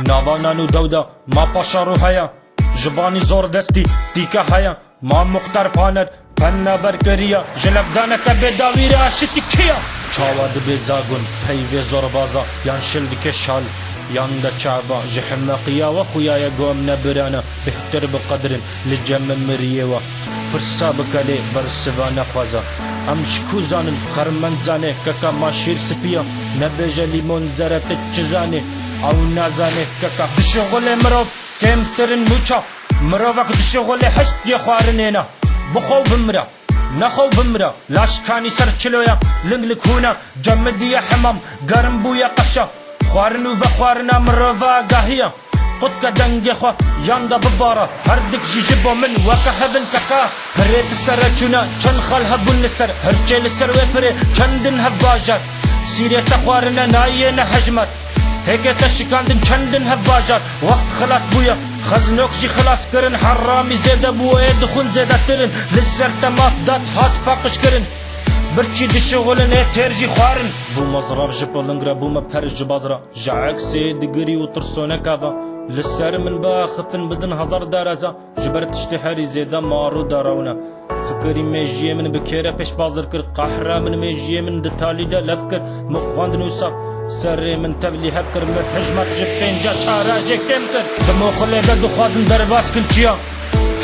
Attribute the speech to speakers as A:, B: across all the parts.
A: ناوانان و دودا ما پاشا رو هیا جبانی زور دستی دیکا هیا ما مختار پانر پنا برکریا جلفدانه که بداویر آشتی کیا چاواد بزاگون پیوی زور بازا یان شلد که شال یان دا چاوا جحمقیا و خویای گوم نبرانا بهتر بقدر لجم مریه و فرسا بکلی برسوانه خوازا ام شکو زانن خرمن زانه ککا ما شیر سپیا نبیجا لیمون زرت چزانه او نازانه ککا دشغل مروف کم ترن موچا مروفک دشغل حشت دی خوارنینا بخو بمرا نخو بمرا لاشکانی سر چلویا لنگ لکونا جمدی حمام گرم بویا قشا خوارنو و خوارنا مروفا گاهیا قد كدنگ خوا ياندا ببارا هردك جيجبو من وكا هبن كاكا فريد السر چونا چن خال هبون لسر هرچه لسر وپره چندن هباجار سيري تخوارنا ناينا حجمت هيك تشكاندن چندن هباجار وقت خلاص بويا خزنوكشي خلاص کرن حرامي زيدا بويا دخون زيدا ترن لسر تماف دات هات باقش کرن برچی دشغلن ترجی خوارن بو مزراب جبلنگرا بو مپر جبازرا جعكسي دگری و ترسونه کاوا لسر من باخفن بدن هزار درازا جبرت اشتهاري زيدا مارو دارونا فكري ميجيه من بكيرا پیش بازر کر قهرا من ميجيه من دتالي دا لفكر مخواند نوسا سر من تبلي هفكر محجمت جبين جا چارا جكتم كر دموخلي بدو خوازن درباس كنچيا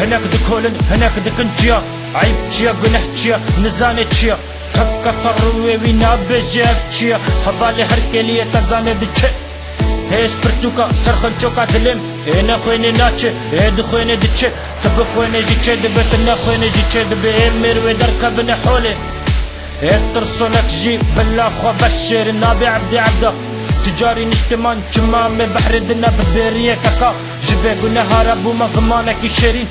A: هناك دكولن هناك دكنچيا عيب چيا گناه چيا نزانه چيا تكسر وي نابجاك چيا حوالي هر كليه تزانه دچه هيس برتوكا سرخن چوكا دلم انا خوينه ناچه اد خوينه دچه تب خوينه جچه دبتنا خوينه جچه دب امر ودر كبن حوله اترسلك جي بالله خو بشر النبي عبدي عبده تجاري نشتمان چمام بحر دنا ببريه كاكا جبه نهار ابو ما زمانك شيرين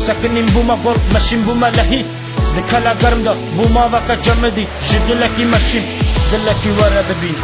A: سكنين بوما قول ماشين بوما لهي دكالا گرم دا بوما وكا جمدي جدلكي ماشين دلكي ورا ببين